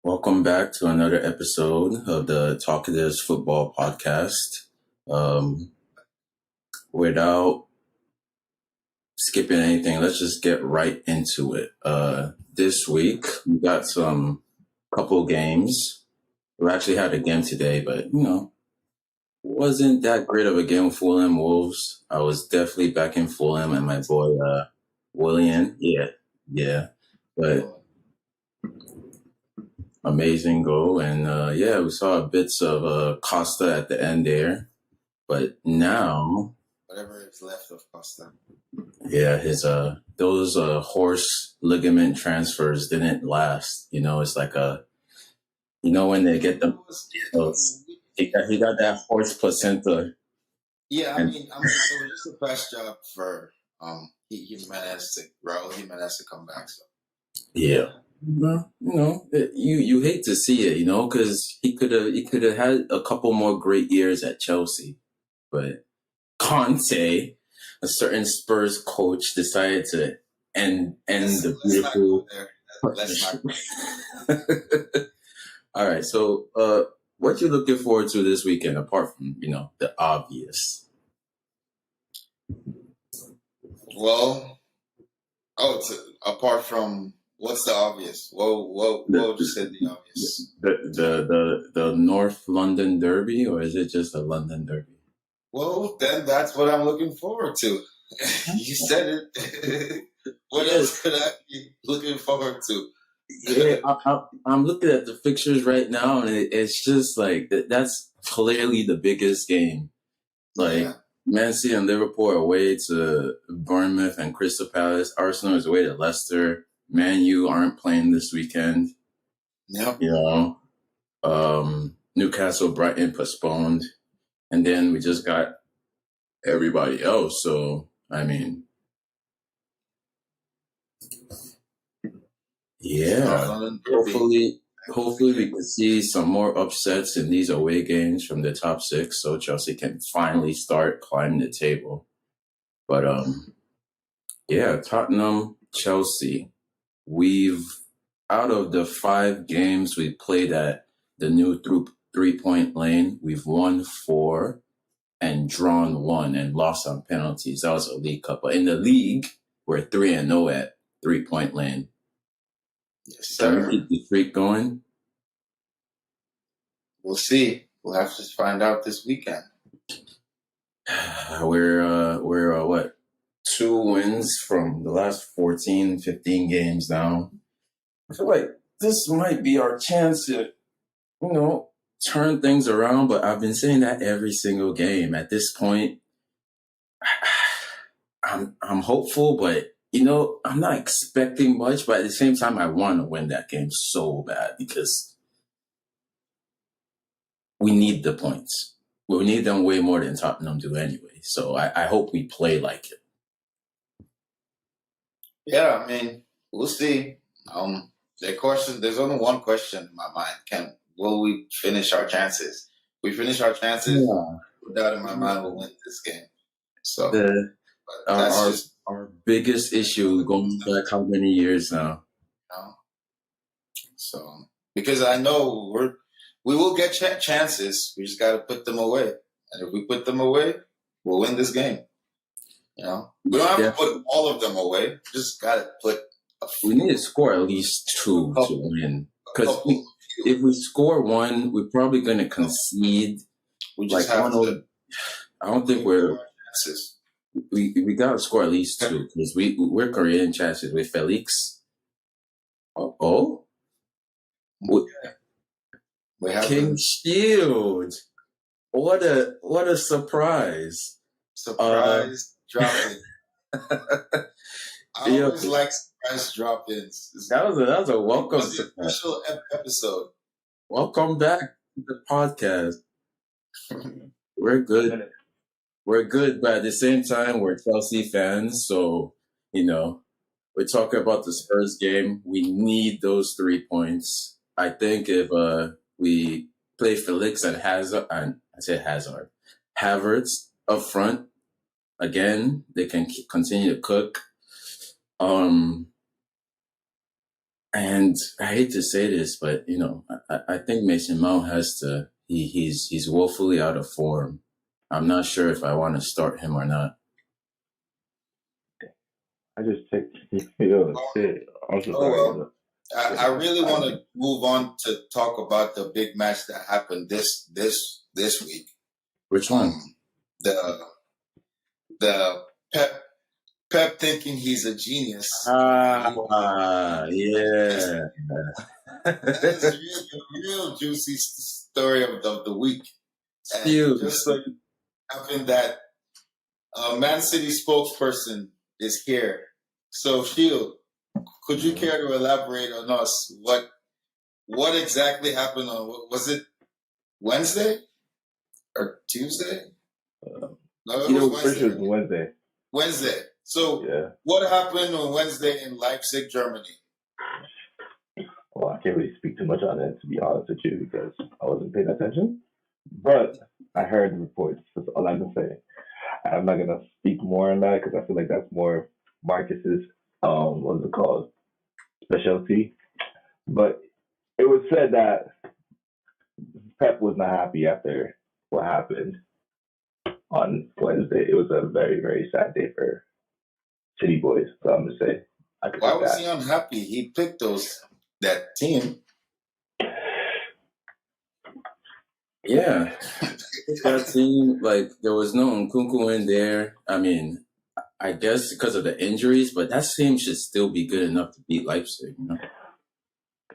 Welcome back to another episode of the Talkatives Football Podcast. Without skipping anything, let's just get right into it. This week we got some couple games. We actually had a game today, but wasn't that great of a game. Fulham Wolves. I was definitely back in Fulham and my boy William. Yeah, but amazing goal, and we saw bits of Costa at the end there, but now whatever is left of Costa. Yeah, his those horse ligament transfers didn't last. It's like when they get them, he got that horse placenta. Yeah, I mean, it was just a fresh job for he managed to grow. He managed to come back. So Yeah. Well, you hate to see it, because he could have had a couple more great years at Chelsea, but Conte, a certain Spurs coach, decided to end the beautiful. Let's not. All right, so what you looking forward to this weekend, apart from the obvious? Well, apart from. What's the obvious? What just said the obvious? The North London Derby, or is it just a London Derby? Well, then that's what I'm looking forward to. You said it. What else could I be looking forward to? Yeah, I'm looking at the fixtures right now, and it's just like that's clearly the biggest game. Man City and Liverpool are away to Bournemouth and Crystal Palace. Arsenal is away to Leicester. Man U aren't playing this weekend. Yep. Newcastle, Brighton postponed. And then we just got everybody else. So, I mean, yeah. Hopefully we can see some more upsets in these away games from the top six so Chelsea can finally start climbing the table. But, Tottenham, Chelsea. Out of the 5 games we played at the new 3-point lane, we've won 4 and drawn 1 and lost on penalties. That was a League Cup. But in the league, we're 3-0 at 3-point lane. Yes, sir. Can we keep the streak going? We'll see. We'll have to find out this weekend. We're what? 2 wins from the last 14, 15 games now. I feel like this might be our chance to, turn things around, but I've been saying that every single game. At this point, I'm hopeful, but I'm not expecting much, but at the same time I want to win that game so bad because we need the points. We need them way more than Tottenham do anyway. So I hope we play like it. Yeah, I mean, we'll see. There's only one question in my mind. Will we finish our chances? We finish our chances, no doubt in my mind we'll win this game. So our biggest issue going back how many years now? So because I know we will get chances, we just got to put them away. And if we put them away, we'll win this game. We don't have to put all of them away. Just got to put a few. We need to score at least 2 to win. Because if we score 1, we're probably going to concede. We just have to. I don't think we got to score at least 2 because we're creating chances with Felix. We have King Shield. What a surprise! Surprise dropping. I always like surprise drop-ins. That was a welcome special episode. Welcome back to the podcast. We're good. We're good, but at the same time, we're Chelsea fans, so we're talking about the Spurs game. We need those 3 points. I think if we play Felix and Hazard, and I said Hazard, Havertz up front again, they can continue to cook. Um, and I hate to say this, but I think Mason Mount has to. He's woefully out of form. I'm not sure if I want to start him or not. I just checked. Yo, shit. I'm so Oh sorry. well. I really want to move on to talk about the big match that happened this week. Which one? The Pep thinking he's a genius. Yeah. That's really a real juicy story of the week. And Huge. just like having that Man City spokesperson is here. So Shield, could you care to elaborate on us what exactly happened on was it Wednesday or Tuesday? No, it was Wednesday. Wednesday. So Yeah. what happened on Wednesday in Leipzig, Germany? Well, I can't really speak too much on it, to be honest with you, because I wasn't paying attention. But I heard the reports. That's all I can say. I'm not gonna speak more on that because I feel like that's more Marcus's what's it called, specialty. But it was said that Pep was not happy after what happened on Wednesday. It was a very, very sad day for City boys. So I'm gonna say. Why was he unhappy? He picked that team. Yeah. That team, like, there was no Nkunku in there. I mean, I guess because of the injuries, but that team should still be good enough to beat Leipzig, you know?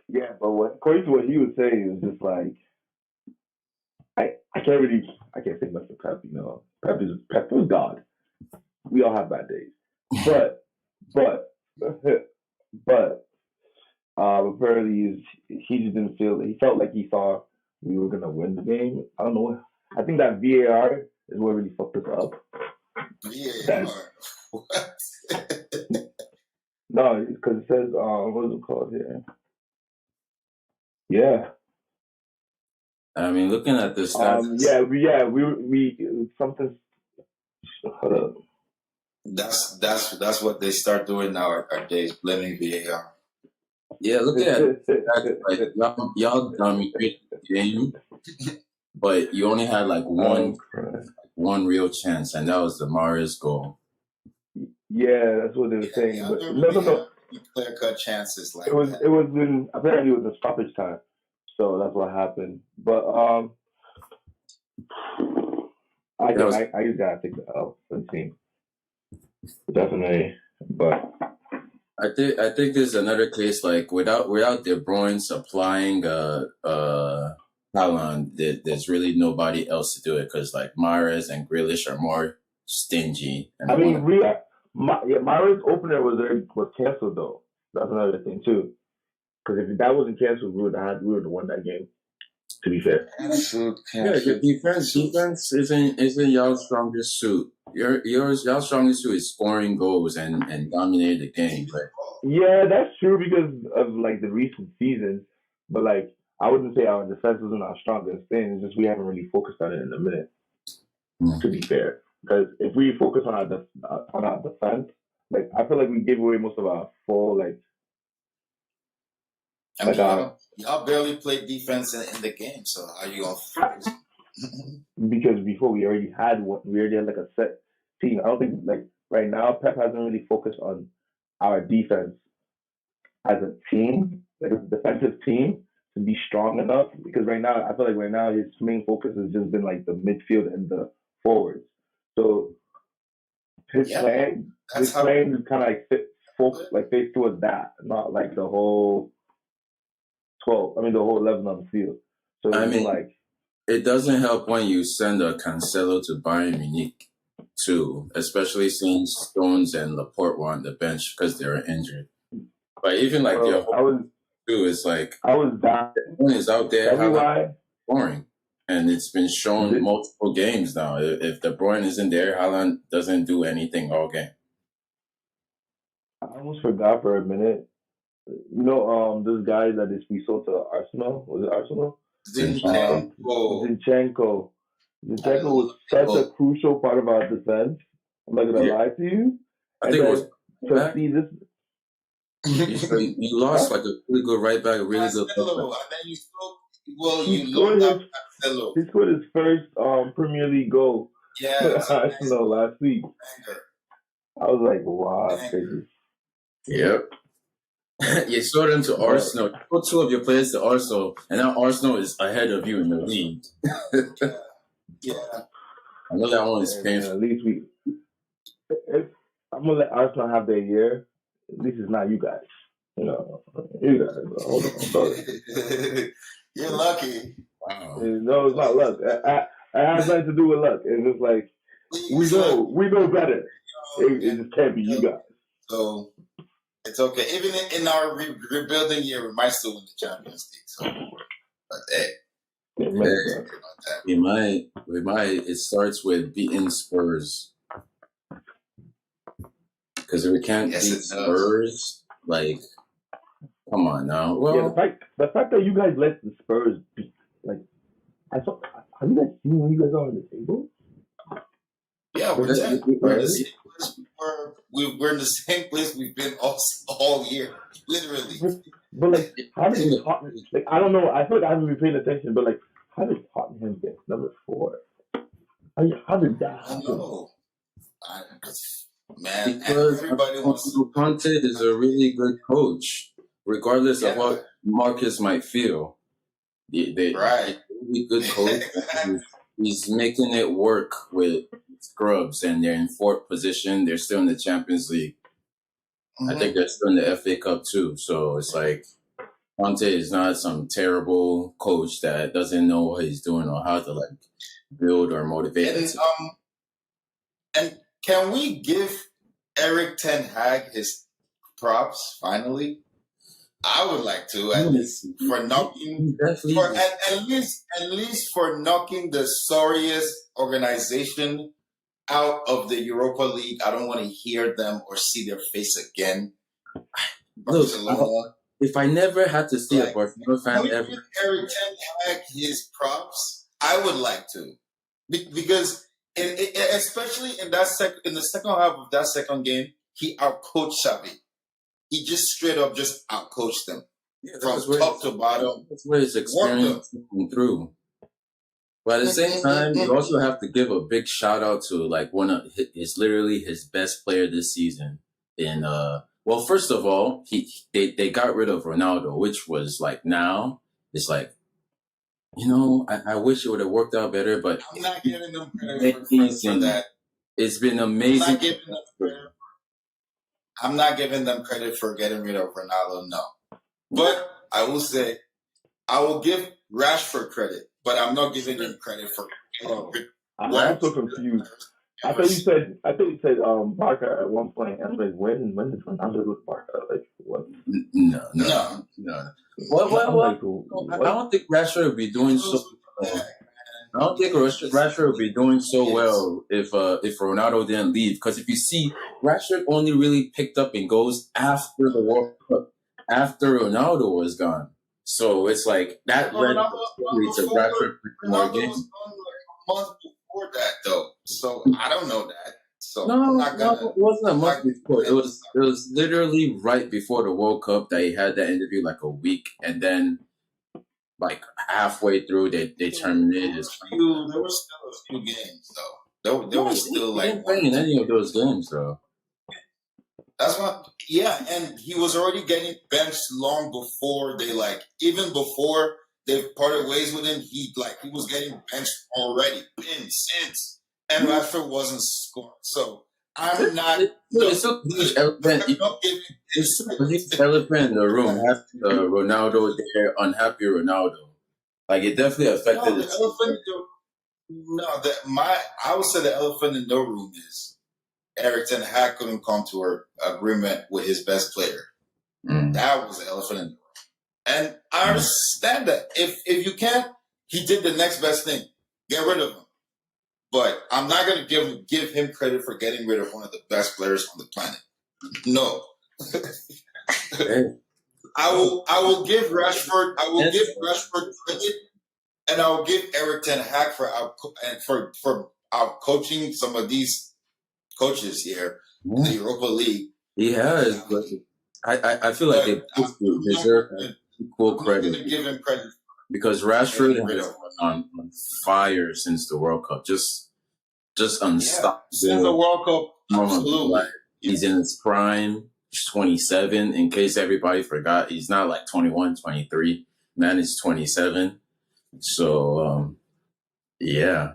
Yeah, but according to what he was saying, it was just like I can't say much for Pep, you know. Pep was God. We all have bad days. But apparently he just didn't feel he felt like he thought we were gonna win the game. I don't know. I think that VAR is what really fucked us up. VAR. What? No, because it says what is it called here? Yeah. I mean, looking at the stats. We something. Hold up. That's what they start doing nowadays, blaming VAR. Yeah, look at that. Like, y'all dominated the game, but you only had like one real chance, and that was the Mahrez goal. Yeah, that's what they were saying. But no. Clear cut chances like it was that. It was apparently it was a stoppage time, so that's what happened. But I just gotta take the L for the team, definitely. But I think there's another case like without De Bruyne supplying Haaland, there's really nobody else to do it because like Mahrez and Grealish are more stingy. I mean, Mahrez's opener was canceled though. That's another thing too. Because if that wasn't canceled, we would have won that game. To be fair. Canceled. Yeah, your defense isn't y'all's strongest suit. Y'all's strongest suit is scoring goals and dominating the game. But yeah, that's true because of like the recent seasons. But like I wouldn't say our defense isn't our strongest thing. It's just we haven't really focused on it in a minute. To be fair, because if we focus on our defense, like I feel like we gave away most of our full like. I mean, y'all barely played defense in the game, so how are you gonna focus? Because before we already had like a set team. I don't think like right now Pep hasn't really focused on our defense as a team, like a defensive team, to be strong enough. Because right now I feel like right now his main focus has just been like the midfield and the forwards. So his plan is kind of like face towards that, not like the whole 12. I mean the whole 11 on the field. So I mean, like it doesn't help when you send a Cancelo to Bayern Munich too, especially since Stones and Laporte were on the bench because they were injured. But even like their whole too is like I was down. One is out there scoring, and it's been shown multiple games now. If De Bruyne isn't there, Haaland doesn't do anything all game. I almost forgot for a minute this guy that we sold to Arsenal. Was it Arsenal? Zinchenko. Zinchenko. I Zinchenko was love such a it. crucial part of our defense. I'm not gonna Yeah, lie to you. I And think it was then to back. see this, You lost huh? like a really good right back, a really good left back. Marcelo, and then you spoke. Well, He you scored looked his up Marcelo. he scored his first Premier League goal Yeah, it for was a nice Arsenal last week. banger. I was like, wow, that's Banger. crazy. Yep. You sold them to But Arsenal. You sold two of your players to Arsenal, and now Arsenal is ahead of you in the league. Yeah. I know that one is and painful. at least if I'm gonna let Arsenal have their year. At least it's not you guys. You guys. Hold on, brother. You're lucky. Wow. No, it's not luck. It has nothing to do with luck. It's just like we know better. It just can't be you guys. So it's okay. Even in our rebuilding year, we might still win the Champions League. So, but hey, We might. It starts with beating Spurs. Because if we can't beat Spurs, like, come on now. Well, yeah, the fact that you guys let the Spurs beat, like, have you guys seen when you guys are on the table? Yeah, we're in the same place we've been all year, literally. But like, how did Tottenham? Like, I don't know. I feel like I haven't been paying attention. But like, how did Tottenham get number 4? How did that happen? I know. Man, because everybody wants Conte is a really good coach, regardless of what Marcus might feel. right. Really good coach. He's making it work with scrubs, and they're in 4th position. They're still in the Champions League. I think they're still in the FA Cup too. So it's like Conte is not some terrible coach that doesn't know what he's doing or how to like build or motivate. And can we give Erik ten Hag his props finally? I would like to at least for knocking at least for knocking the sorriest organization out of the Europa League. I don't want to hear them or see their face again. Barcelona. If I never had to see a Barcelona fan ever, give Erik ten Hag his props, I would like to, because especially in the second half of that second game, he outcoached Xavi. He just straight up just outcoached them from top to bottom. That's where his experience came through. But at the same time, you also have to give a big shout out to like one of literally his best player this season. And well, first of all, they got rid of Ronaldo, which was like now it's like, I wish it would have worked out better, but I'm not giving them credit for that. It's been amazing. I'm not giving them credit for getting rid of Ronaldo, no. But I will say, I will give Rashford credit, but I'm not giving him credit for. I'm so confused. I thought you said Barca at one point. I was like, when did Ronaldo go to Barca? Like what? No. Well, I don't think Rashford would be doing so. I don't think Rashford would be doing so well if Ronaldo didn't leave. Because if you see, Rashford only really picked up in goals after the World Cup, after Ronaldo was gone. So it's like that led to Rashford more games. A month before that, though. So I don't know that. So no, it wasn't a month before. It was literally right before the World Cup that he had that interview, like a week, and then. Like halfway through, they terminated his. There were still a few games though. There was still like playing any of those games though. That's what. Yeah, and he was already getting benched long before even before they parted ways with him. He was getting benched already since, and Rashford wasn't scoring. So I'm not. It's a huge elephant. It's a huge elephant in the room. Ronaldo there, unhappy Ronaldo. Like it definitely affected. I would say the elephant in the room is Erik ten Hag couldn't come to an agreement with his best player. That was the elephant in the room, and I understand that. If you can't, he did the next best thing. Get rid of him. But I'm not going to give him credit for getting rid of one of the best players on the planet. No. I will give Rashford. I will give Rashford credit, and I will give Erik Ten Hag for out coaching some of these coaches here in the Europa League. He has, but I feel like they both deserve equal I'm not going credit to give him credit because Rashford has been on fire since the World Cup. Just unstoppable. Since the World Cup, absolutely. He's in his prime. He's 27. In case everybody forgot, he's not like 21, 23. Man is 27. So, yeah,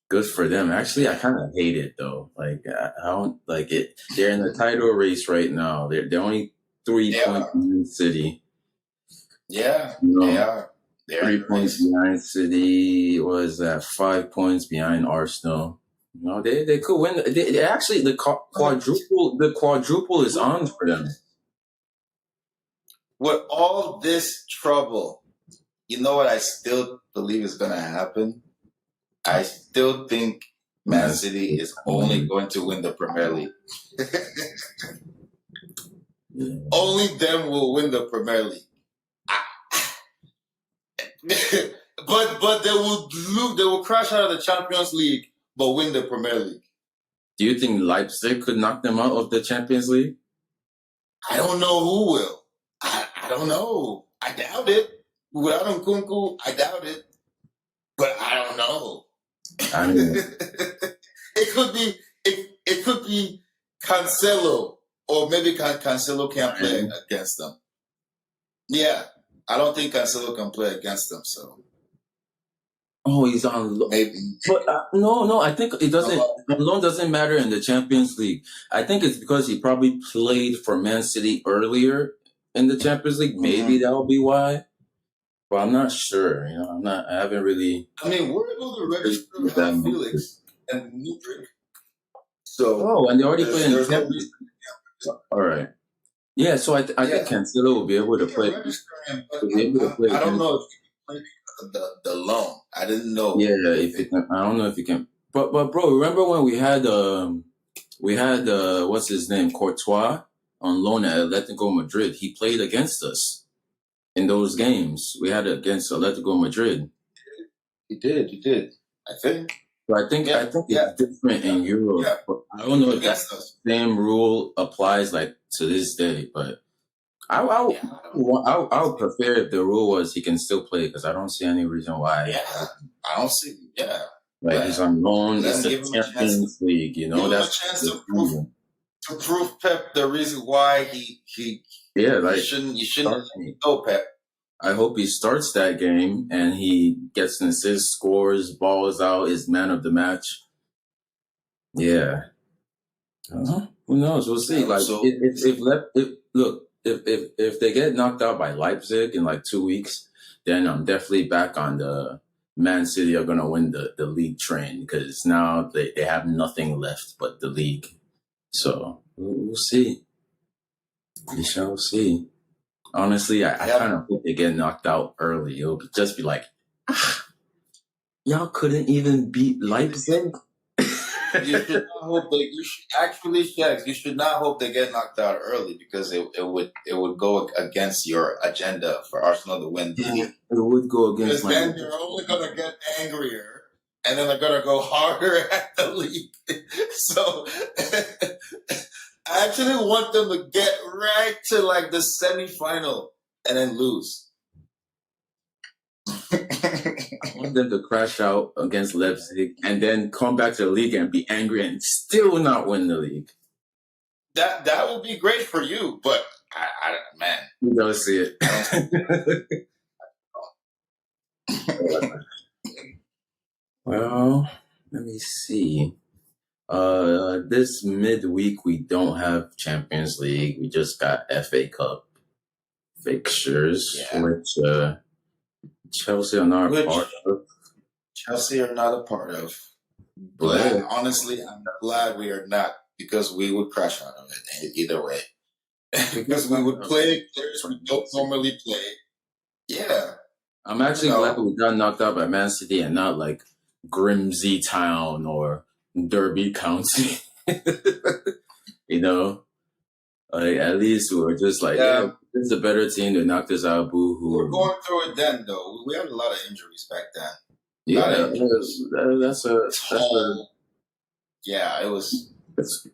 good for them. Actually, I kind of hate it though. Like, I don't like it. They're in the title race right now. They're only 3 points behind City. Yeah, they are. 3 points behind City. Was that 5 points behind Arsenal? No, they could win. They actually the quadruple is on for them. With all this trouble, you know what I still believe is going to happen? I still think Man City is only going to win the Premier League. Only them will win the Premier League. but they will crash out of the Champions League, but win the Premier League. Do you think Leipzig could knock them out of the Champions League? I don't know who will. I don't know. I doubt it. Without Nkunku, I doubt it. But I don't know. I mean, it could be Cancelo, or maybe Cancelo can't play against them. Yeah, I don't think Cancelo can play against them. So. Oh, he's on loan. Maybe. But no, I think it doesn't. Loan doesn't matter in the Champions League. I think it's because he probably played for Man City earlier in the Champions League. Maybe that'll be why. But I'm not sure. I haven't really. I mean, we're able to register Felix and Mudryk. So. And they already played in the Champions League. All right. Yeah, so I think Cancelo will be able to play. I don't know if he can play the loan. I didn't know. Yeah, if it can, I don't know if he can. But bro, remember when we had what's his name, Courtois on loan at Atletico Madrid? He played against us in those games. We had against Atletico Madrid. He did. I think. So I think it's different in Europe. Yeah. But I don't know if that same rule applies like to this day, but I would prefer if the rule was he can still play because I don't see any reason why. Yeah, I don't see. Yeah, like he's on loan. It's the Champions League, that's a chance to prove Pep the reason why he you shouldn't go Pep. I hope he starts that game and he gets an assist, scores, balls out, is man of the match. Yeah. Who knows? We'll see. Like if they get knocked out by Leipzig in like 2 weeks, then I'm definitely back on the Man City are gonna win the league train because now they have nothing left but the league. So we'll see. We shall see. Honestly, I kind of hope they get knocked out early. It'll just be like, y'all couldn't even beat Leipzig. You should not hope they get knocked out early because it would go against your agenda for Arsenal to win the league. It would go against. Because then you're only gonna get angrier, and then they're gonna go harder at the league. So. I actually want them to get right to like the semifinal and then lose. I want them to crash out against Leipzig and then come back to the league and be angry and still not win the league. That would be great for you, but man, you don't see it. Well, let me see. This midweek we don't have Champions League. We just got FA Cup fixtures, which Chelsea are not a part of. Chelsea are not a part of. But honestly, I'm glad we are not because we would crash out of it either way. Because we would play players we don't normally play. Yeah. I'm actually glad we got knocked out by Man City and not like Grimsby Town or Derby County. Like at least we were just like, yeah, this is a better team that knocked us out. Boo We were hoo. going through it then, though. We had a lot of injuries back then. Yeah, That's yeah, it was. it's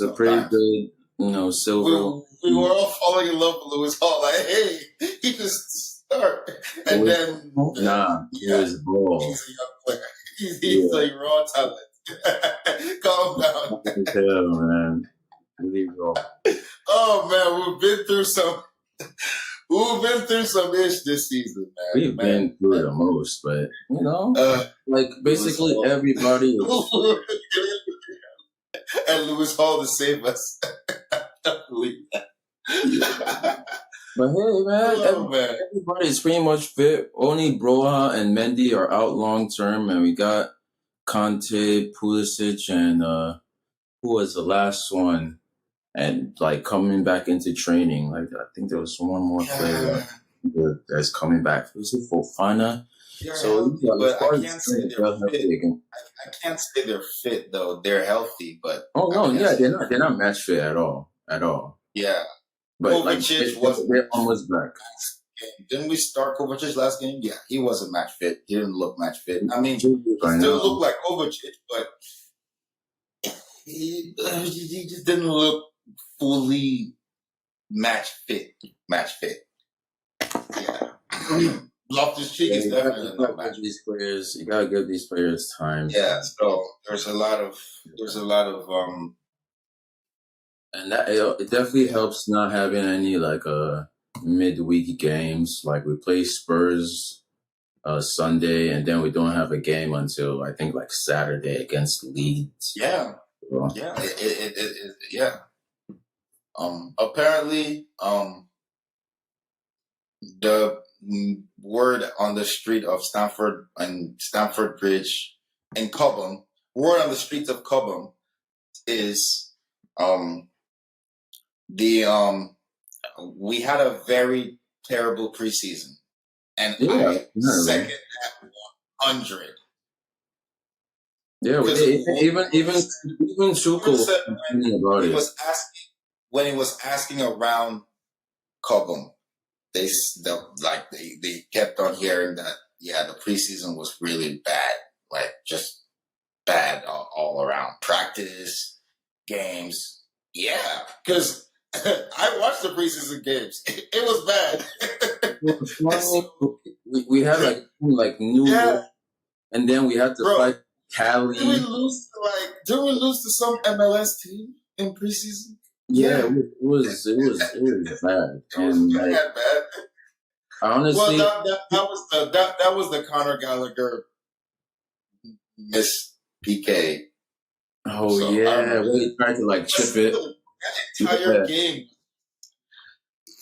a pretty good, silver. We were all falling in love with Lewis Hall. Like, hey, he just start, and then he was ball. He's a young player. He's like raw talent. Calm down. Hell, man. Really raw. Oh man, we've been through some. We've been through some ish this season, man. We've been through the most, but like basically everybody. And Lewis Hall to save us. But hey, man, everybody's pretty much fit. Only Broha and Mendy are out long term, and we got Conte, Pulisic, and who was the last one? And like coming back into training. Like I think there was one more player that's coming back. Was it Fofana? So but I can't say they're fit. I can't say they're fit though. They're healthy, but they're not match fit at all. Yeah, but Kovacic they're almost back. Didn't we start Kovacic last game? Yeah, he wasn't match fit. He didn't look match fit. I mean, he still looked like Kovacic, but he just didn't look fully match fit. Yeah. Loftus-Cheek is definitely not match. These players, you gotta give these players time. Yeah, so there's a lot of and that it definitely helps not having any like midweek games. Like we play Spurs Sunday, and then we don't have a game until I think like Saturday against Leeds. Yeah, yeah. Apparently, the word on the street of Stamford and Stamford Bridge and Cobham, word on the streets of Cobham is we had a very terrible preseason, and second at 100. Yeah, even Tuchel said when he was asking around Cobham, they kept on hearing that the preseason was really bad, like just bad all around. Practice, games, because I watched the preseason games. It was bad. we had like new, and then we had to fight Cali. Did we lose to some MLS team in preseason? Yeah, it was bad. And bad. Honestly, that was the Conor Gallagher miss PK. Oh so where he tried to like chip it. That entire game.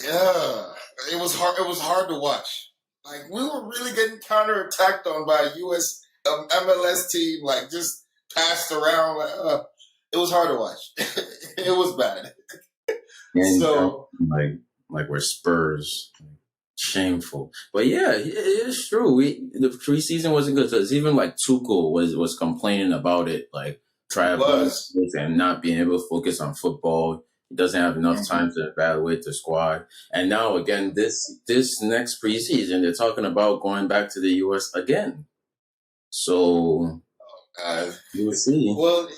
Yeah, it was hard. It was hard to watch. Like we were really getting counterattacked on by a US MLS team. Like just passed around. Like, it was hard to watch. It was bad. And so like we're Spurs. Shameful, but yeah, it's true. The preseason wasn't good because even like Tuchel was complaining about it, like traveling and not being able to focus on football. He doesn't have enough time to evaluate the squad. And now again, this next preseason, they're talking about going back to the US again. So you'll see. Well,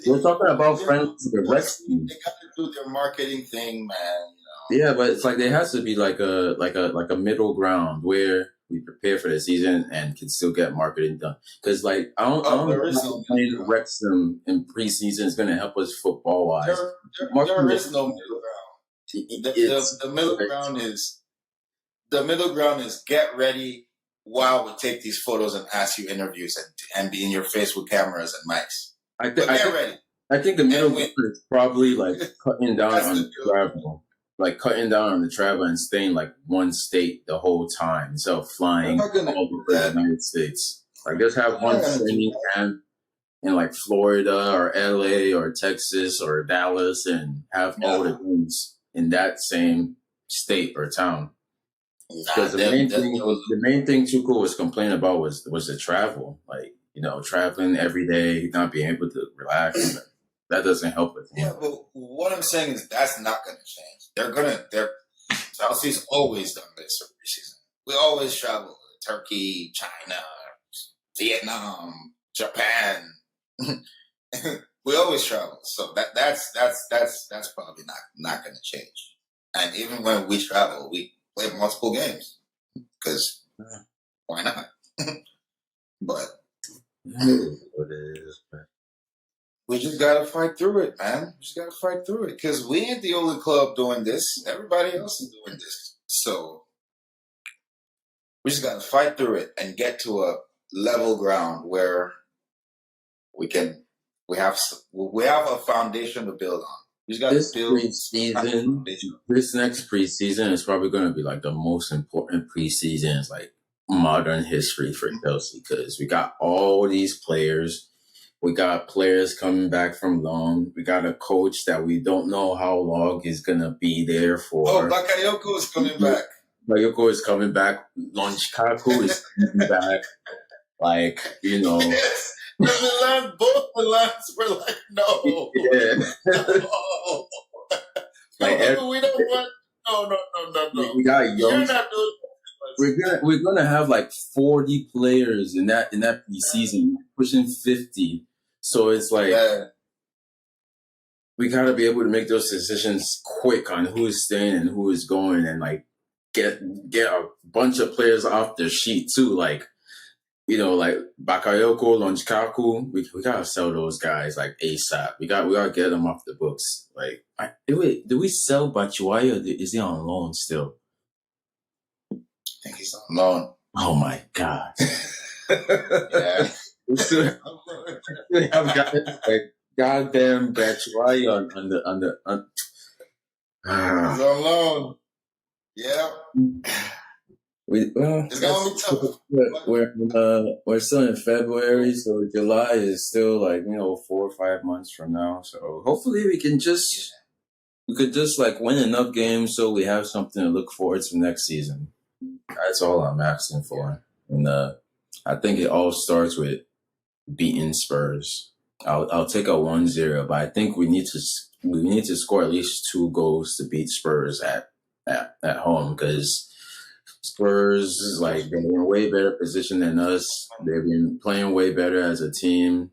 we're talking about friends with the Rex team. They got to do their marketing thing, man. Yeah, but it's like there has to be like a middle ground where we prepare for the season and can still get marketing done. Because like I don't know playing Wrexham in preseason is going to help us football wise. There is no middle ground. The middle ground is get ready while we take these photos and ask you interviews and be in your face with cameras and mics. Get ready. I think the middle ground is probably like cutting down on the travel. Like cutting down on the travel and staying like one state the whole time instead of flying all over the United States. Like just have one training camp in like Florida or LA or Texas or Dallas and have all the games in that same state or town. Because the main thing Tuchel was complaining about was the travel. Like, traveling every day, not being able to relax. that doesn't help with him. Yeah, but what I'm saying is that's not going to change. Chelsea's always done this for preseason. We always travel to Turkey, China, Vietnam, Japan. We always travel, so that's probably not going to change. And even when we travel, we play multiple games because why not? But we just gotta fight through it, man. We just gotta fight through it because we ain't the only club doing this. Everybody else is doing this, so we just gotta fight through it and get to a level ground where we have a foundation to build on. We just gotta build preseason. This next preseason is probably going to be like the most important preseason. It's like modern history for Chelsea because we got all these players. We got players coming back from loan. We got a coach that we don't know how long he's going to be there for. Oh, Bakayoko is coming back. Bakayoko is coming back. Lonchkaku is coming back. Like, you know. Yes. Both the lines were like, no. Yeah. No. Like we don't want. No. We got young. You're not doing We're gonna have like 40 players in that preseason, pushing 50. So it's like we gotta be able to make those decisions quick on who is staying and who is going, and like get a bunch of players off their sheet too. Like, you know, like Bakayoko, Lonchkaku, we gotta sell those guys like ASAP. We gotta get them off the books. Like, do we sell Batshuayi or is he on loan still? I think he's on loan. Oh my God. Yeah. We still have got like goddamn Batshuayi on the. He's on loan. Yeah. It's gonna be tough. We're still in February, so July is still like 4 or 5 months from now. So hopefully we could just like win enough games so we have something to look forward to next season. That's all I'm asking for, and I think it all starts with beating Spurs. I'll take a 1-0, but I think we need to score at least 2 goals to beat Spurs at home because Spurs is like they're in a way better position than us. They've been playing way better as a team.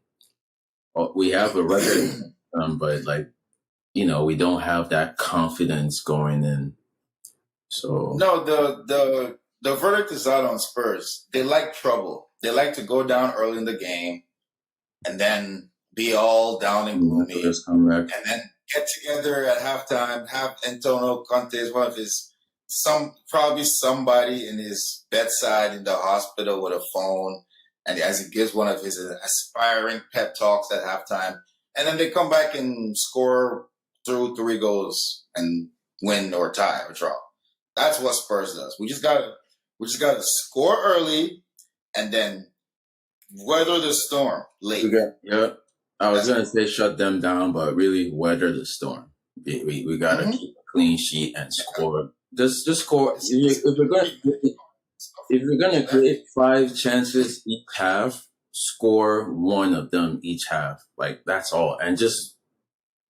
We have a record, but like we don't have that confidence going in. So no, the verdict is out on Spurs. They like trouble. They like to go down early in the game and then be all down and gloomy, and then get together at halftime. Have Antonio Conte, one of his probably somebody in his bedside in the hospital with a phone, and as he gives one of his aspiring pep talks at halftime, and then they come back and score through 3 goals and win or tie or draw. That's what Spurs does. We just gotta score early and then weather the storm late. Yeah, I was gonna say shut them down, but really weather the storm. We gotta keep a clean sheet and score. Just score. If you're gonna create 5 chances each half, score 1 of them each half. Like that's all, and just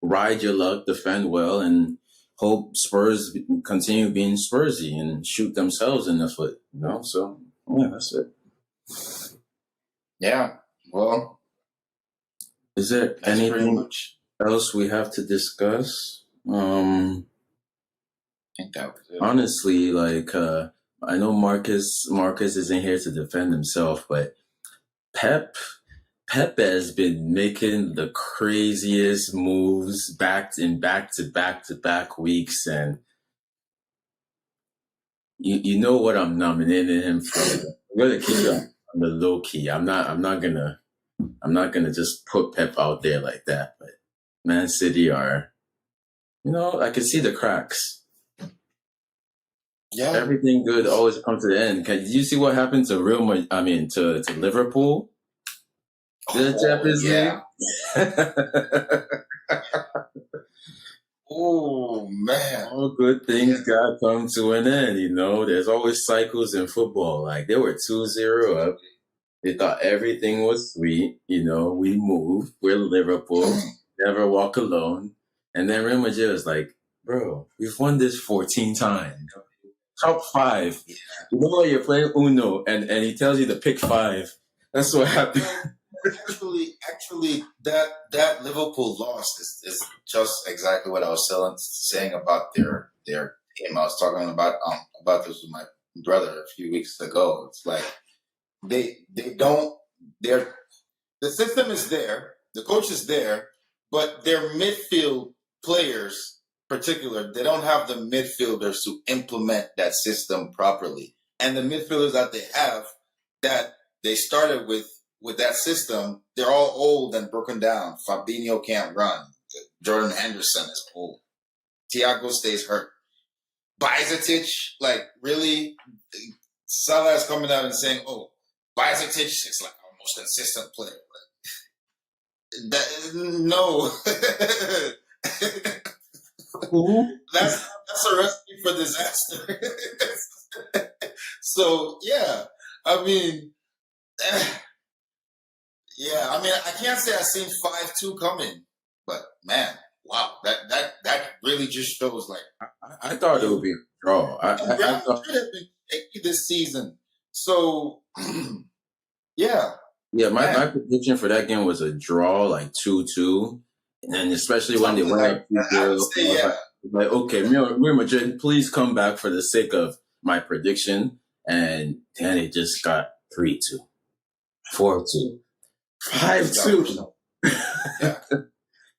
ride your luck, defend well, and hope Spurs continue being Spursy and shoot themselves in the foot. So yeah, that's it. Yeah. Well, is there anything else we have to discuss? I think that was it. Honestly, like I know Marcus isn't here to defend himself, but Pep has been making the craziest moves back to back weeks, and you know what I'm nominating him for. I'm gonna keep it on the low key. I'm not gonna just put Pep out there like that. But Man City are, I can see the cracks. Yeah, everything good always comes to the end. Did you see what happened to to Liverpool? The Champions League. Oh man! All good things gotta come to an end. There's always cycles in football. Like they were 2-0 up. They thought everything was sweet. We moved. We're Liverpool. never walk alone. And then Real Madrid was like, bro, we've won this 14 times. Top five. Yeah. You know what, you're playing Uno, and he tells you to pick five. That's what happened. Actually, that Liverpool loss is just exactly what I was saying about their team. I was talking about this with my brother a few weeks ago. It's like they don't they're the system is there, the coach is there, but their midfield players, particular, they don't have the midfielders to implement that system properly. And the midfielders that they have, that they started with that system, they're all old and broken down. Fabinho can't run. Jordan Henderson is old. Thiago stays hurt. Bajcetic, like really, Salah is coming out and saying, "Oh, Bajcetic is like our most consistent player." No, that's a recipe for disaster. So yeah, I mean, yeah, I mean, I can't say I've seen 5-2 coming, but man, wow, that really just shows like I thought it would be a draw. Real Madrid have been shaky this season. So yeah. Yeah, my prediction for that game was a draw, like 2-2. And especially when they went up 2-0, like, okay, Real Madrid, please come back for the sake of my prediction. And then it just got 3-2, 4-2, 5-2. Yeah.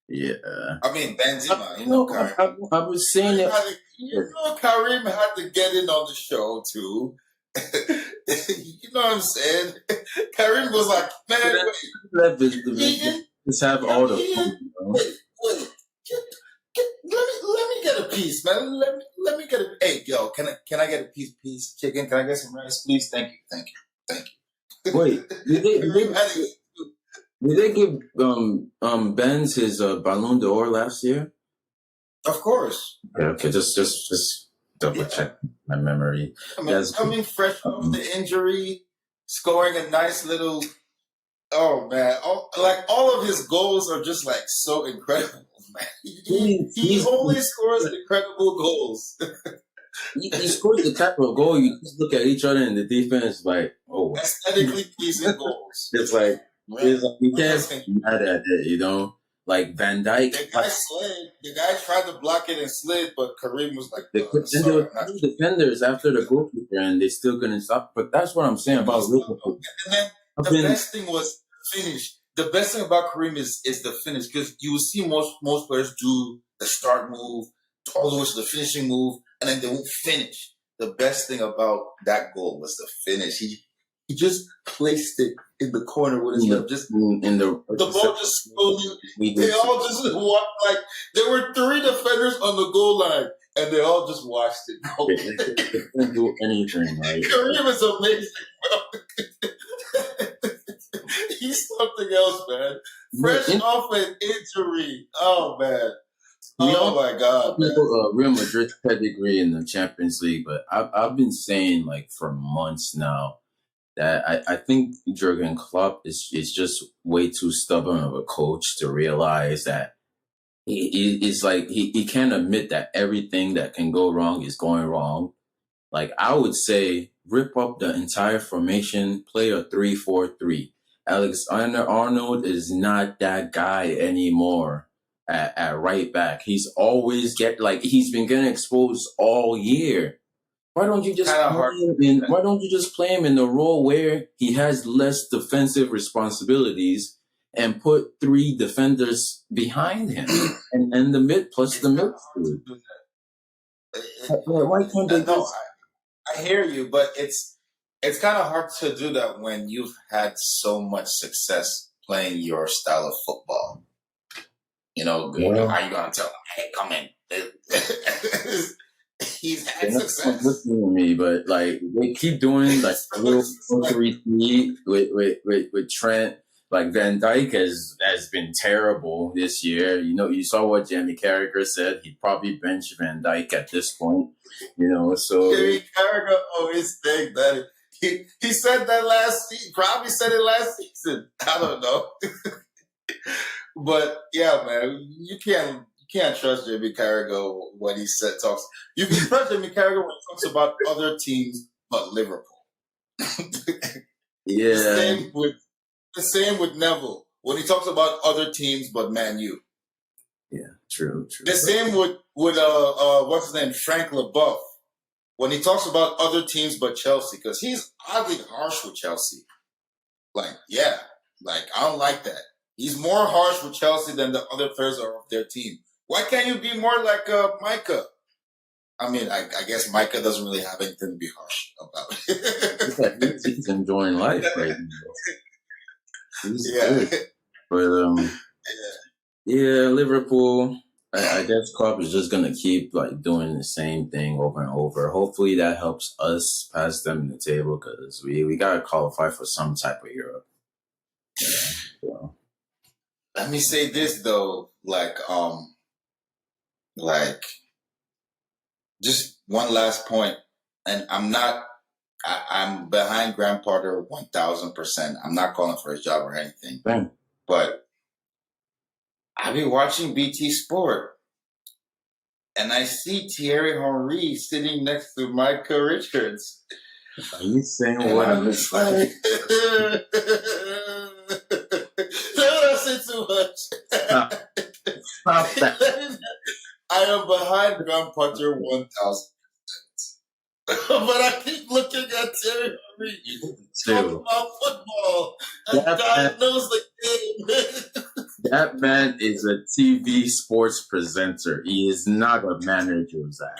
Yeah. I mean, Benzema, you know, Karim. I was saying it. Karim had to get in on the show too. You know what I'm saying? Karim was like, man, let's have all the fun. Wait. Let me get a piece, man. Let me get a. Hey, yo, can I get a piece chicken? Can I get some rice, please? Thank you. Wait, did they give Benz his Ballon d'Or last year? Of course. Okay, just double check my memory. Coming fresh off the injury, scoring a nice little. Oh man! All of his goals are just like so incredible, man. He only scores incredible goals. He scores the type of goal you just look at each other in the defense like, oh, aesthetically pleasing goals. It's like you can't be mad at it, you know. Like Van Dijk, the guy slid. The guy tried to block it and slid, but Kareem was like, there were two defenders after the goalkeeper, and they still couldn't stop. But that's what I'm saying about Liverpool. And then the best thing was finish. The best thing about Kareem is the finish, because you will see most players do the start move all the way to the finishing move, and then they won't finish. The best thing about that goal was the finish. He just placed it in the corner with his left. Just in the ball just slowly. They all just walked like there were 3 defenders on the goal line, and they all just watched it go. They couldn't do anything, right? Kareem is amazing, bro. He's something else, man. Fresh off an injury. Oh man. Oh my God, man. Real Madrid's pedigree in the Champions League, but I've been saying like for months now that I think Jurgen Klopp is just way too stubborn of a coach to realize that he can't admit that everything that can go wrong is going wrong. Like I would say, rip up the entire formation, play a 3-4-3. Alexander Arnold is not that guy anymore at right back. He's always he's been getting exposed all year. Why don't you just play him in the role where he has less defensive responsibilities and put 3 defenders behind him and the mid plus the midfield? Why can't they? No, I hear you, but it's kind of hard to do that when you've had so much success playing your style of football. You know, how are you gonna tell him, hey, come in? He's had success. Listening to me, but like they keep doing like a little 3 with Trent. Like Van Dijk has been terrible this year. You know, you saw what Jamie Carragher said. He'd probably bench Van Dijk at this point. You know, so Jamie Carragher always think that he said that last season. Probably said it last season. I don't know. But yeah, man, you can't trust Jimmy Carragher when he said talks. You can trust Jimmy Carragher when he talks about other teams but Liverpool. Yeah. The same with Neville when he talks about other teams but Man U. Yeah, true. The same with what's his name, Frank LeBeouf, when he talks about other teams but Chelsea, because he's oddly harsh with Chelsea. Like, yeah, like I don't like that. He's more harsh with Chelsea than the other players are of their team. Why can't you be more like Micah? I mean, I guess Micah doesn't really have anything to be harsh about. He's enjoying life right now. He's Yeah. good. But yeah, Liverpool. I guess Klopp is just gonna keep like doing the same thing over and over. Hopefully that helps us pass them in the table because we gotta qualify for some type of Europe. Yeah, so. Let me say this though, just one last point, and I'm behind Graham Potter 1,000%. I'm not calling for his job or anything, but I've been watching BT Sport, and I see Thierry Henry sitting next to Micah Richards. Are you saying and what I'm just like? Don't say too much. Stop that. I am behind Graham Potter 1,000%. But I keep looking at Thierry Henry talking about football, and God knows the game. That man is a TV sports presenter. He is not a manager, Zach.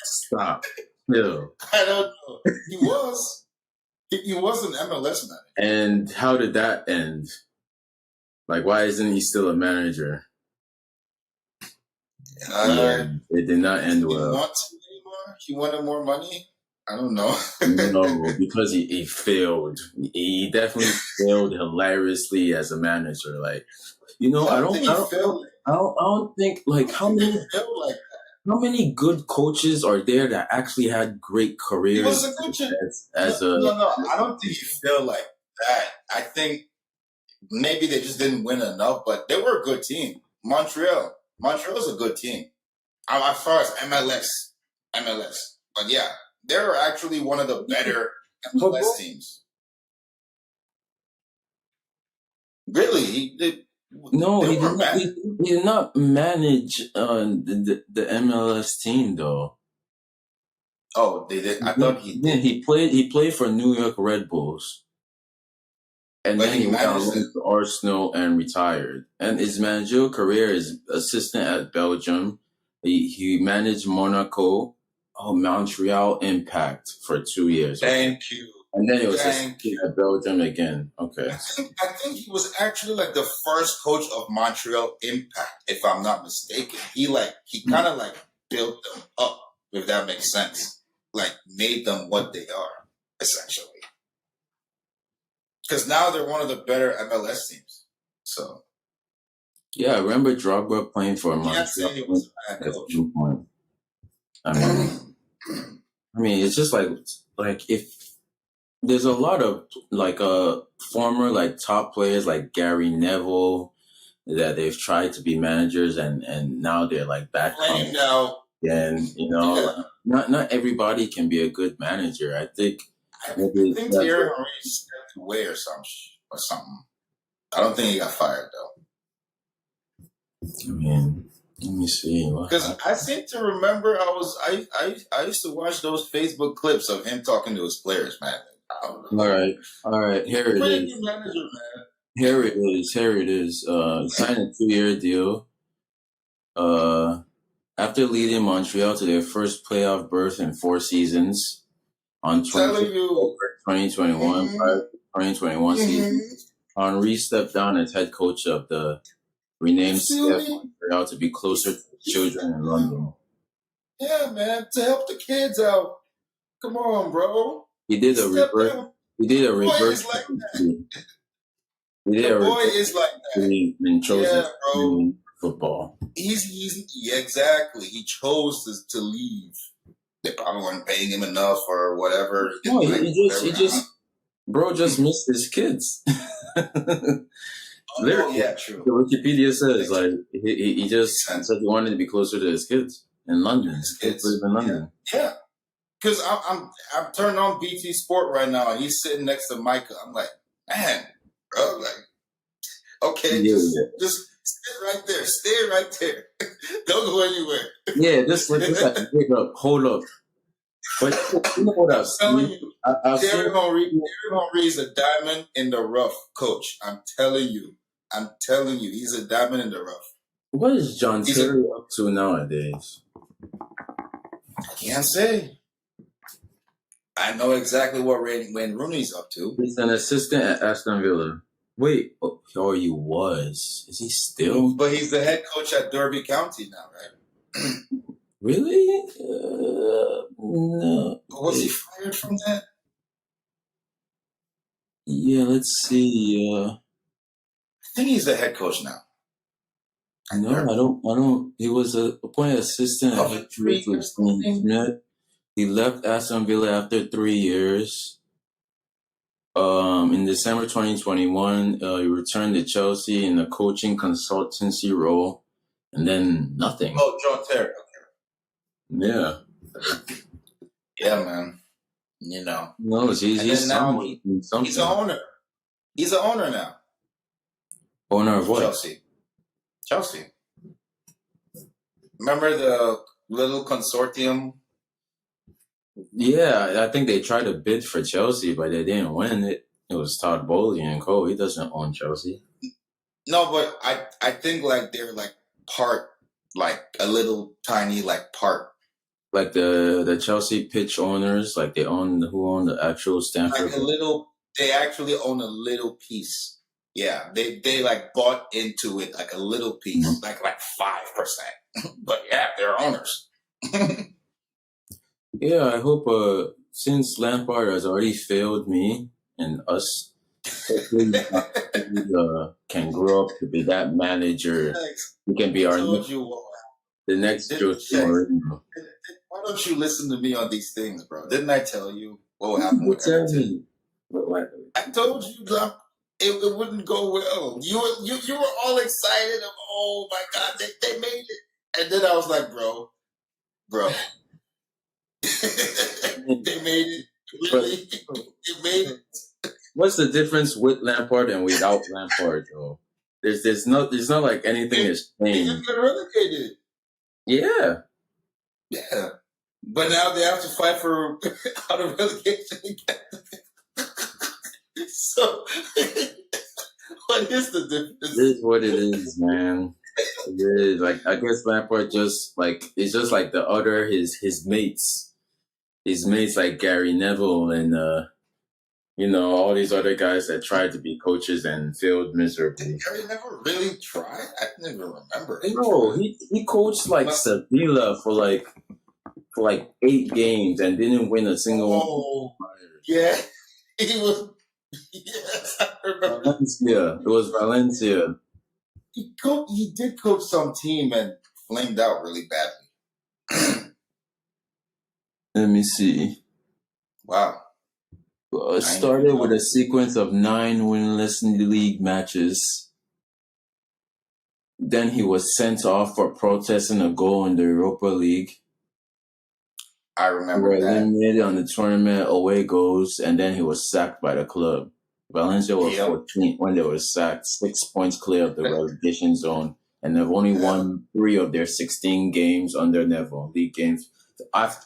Stop. No. I don't know. He was. He was an MLS manager. And how did that end? Like, why isn't he still a manager? It did not end well. He wanted anymore? He wanted more money? I don't know. No, because he failed. He definitely failed hilariously as a manager. Like, I don't think like how many good coaches are there that actually had great careers? He was a good No, I don't think he failed like that. I think maybe they just didn't win enough, but they were a good team. Montreal's a good team. As far as MLS. But yeah, they're actually one of the better MLS teams. Really? He did not manage the MLS team though. Oh, they did. I thought he did. He played for New York Red Bulls. And then he went on to Arsenal and retired. And his managerial career is assistant at Belgium. He managed Monaco, Montreal Impact for 2 years. Thank you. And then he was assistant at Belgium again. Okay. I think he was actually like the first coach of Montreal Impact, if I'm not mistaken. He kind of like built them up, if that makes sense. Like made them what they are, essentially. Because now they're one of the better MLS teams. So, yeah, I remember Drogba playing for Montreal. He was a bad coach. I mean, it's just like if there's a lot of former top players like Gary Neville that they've tried to be managers and now they're back home. And not everybody can be a good manager. I think Thierry Henry stepped away or something. I don't think he got fired though. I mean, let me see. Because I seem to remember I used to watch those Facebook clips of him talking to his players, man. I don't know. All right. Here it is. Manager, man. Here it is. Signed a 2-year deal. After leading Montreal to their first playoff berth in 4 seasons on 2021, 2021 season, Henry stepped down as head coach of the renamed CF Montreal to be closer to children in London. Yeah, man, to help the kids out. Come on, bro. He did a reverse. He did a reverse. The boy is like that. And chosen bro. Football. Exactly. He chose to leave. They probably weren't paying him enough or whatever. No, he just missed his kids. Oh, Literally, yeah, the true. Wikipedia says Makes like he just sense. said he wanted to be closer to his kids in London. His His kids live kids. in Yeah. London. Yeah. Because I'm turned on BT Sport right now, and he's sitting next to Micah. I'm like, man, bro, like, okay, Yeah, just sit right there, stay right there, don't go anywhere. yeah. Just like wait up, hold up. But you know what I'm I've telling seen? you, I've seen. Thierry Henry is a diamond in the rough, coach. I'm telling you, he's a diamond in the rough. What is John He's a, Terry up to nowadays? I can't say. I know exactly what Wayne Rooney's up to. He's an assistant at Aston Villa. Wait, oh, he was. Is he still? But he's the head coach at Derby County now, right? Really? No. Was he fired from that? Yeah, let's see. I think he's the head coach now. No, I don't. He was appointed assistant at head coach with Smith. He left Aston Villa after 3 years. In December 2021, he returned to Chelsea in a coaching consultancy role, and then nothing. Oh, John Terry. Yeah. Yeah, man. You know. No, he's now something. He's an owner. He's an owner now. Owner of what? Chelsea. Remember the little consortium? Yeah, I think they tried to bid for Chelsea, but they didn't win it. It was Todd Bowley and co. He doesn't own Chelsea. No, but I think like they're like part, like a little tiny like part. Like the Chelsea pitch owners, like who own the actual Stamford. Like they actually own a little piece. Yeah, they like bought into it like a little piece, like 5%. But yeah, they're owners. Yeah, I hope since Lampard has already failed me and us, hopefully can grow up to be that manager. He can be the next Jose Mourinho. Why don't you listen to me on these things, bro? Didn't I tell you what happened with Everton? I told you that it wouldn't go well. You were all excited. Oh my God, they made it. And then I was like, bro. They made it. Really? They made it. What's the difference with Lampard and without Lampard, though? There's not like anything has changed. They just got relegated. Yeah. Yeah. But now they have to fight for out of relegation again. So what is the difference? It is what it is, man. It is. Like, I guess Lampard just it's just like the other his mates. His mates like Gary Neville and all these other guys that tried to be coaches and failed miserably. Did Gary Neville really try? I didn't even remember. No, he coached Sevilla for 8 games and didn't win a single one. Oh, yeah. He was. Yes, I remember. Valencia. It was Valencia. He did coach some team and flamed out really badly. Let me see. Wow. Well, it started with a sequence of 9 winless league matches. Then he was sent off for protesting a goal in the Europa League. I remember that. Eliminated on the tournament away goals, and then he was sacked by the club. Valencia was 14th when they were sacked, 6 points clear of the relegation zone, and they've only won 3 of their 16 games under Neville, league games.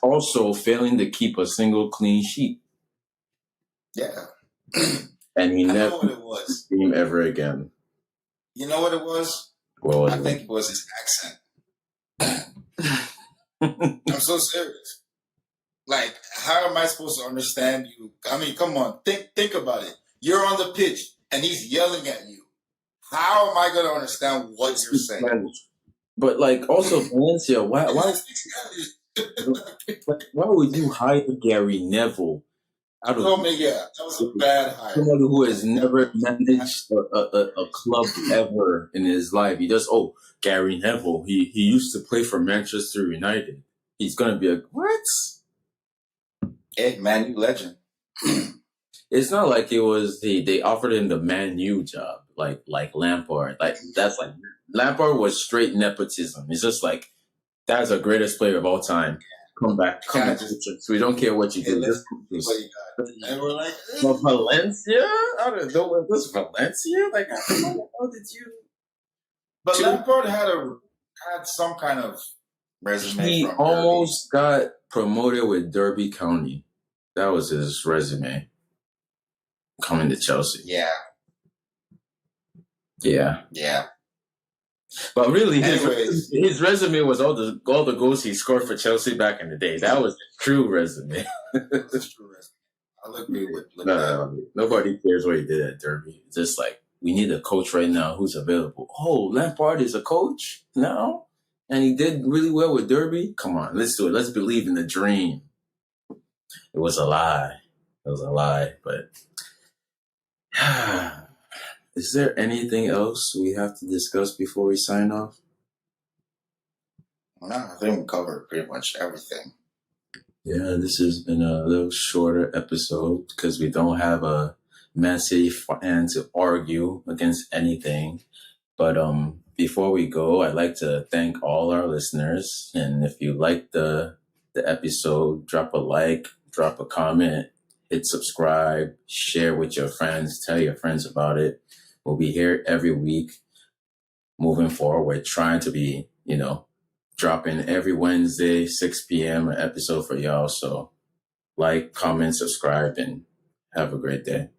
Also failing to keep a single clean sheet. Yeah. And he never know what it was. Team ever again. You know what it was? Well, I think it was his accent. I'm so serious. Like, how am I supposed to understand you? I mean, come on, think about it. You're on the pitch and he's yelling at you. How am I going to understand what you're saying? But also Valencia, why would you hire Gary Neville? That was a bad hire. Somebody who has never managed a club ever in his life. He just Gary Neville. He used to play for Manchester United. He's gonna be what? Hey, Man U legend. It's not like it was they offered him the Man U job. like Lampard. Like that's like Lampard was straight nepotism. It's just like that's the greatest player of all time. Come back. So we don't care what you do. Just what you got. And we're like, but Valencia? I don't know what this Valencia. Like how did you? But Lampard had some kind of resume. He from almost got promoted with Derby County. That was his resume. Coming to Chelsea. Yeah. But really, his resume was all the goals he scored for Chelsea back in the day. That was the true resume. That's true resume. I'll agree with no, nobody cares what he did at Derby. It's just like, we need a coach right now who's available. Oh, Lampard is a coach now? And he did really well with Derby? Come on, let's do it. Let's believe in the dream. It was a lie. But is there anything else we have to discuss before we sign off? No, I think we covered pretty much everything. Yeah, this has been a little shorter episode because we don't have a Man City fan to argue against anything. But before we go, I'd like to thank all our listeners. And if you liked the episode, drop a like, drop a comment, hit subscribe, share with your friends, tell your friends about it. We'll be here every week. Moving forward, we're trying to be, dropping every Wednesday, 6 p.m. an episode for y'all. So like, comment, subscribe, and have a great day.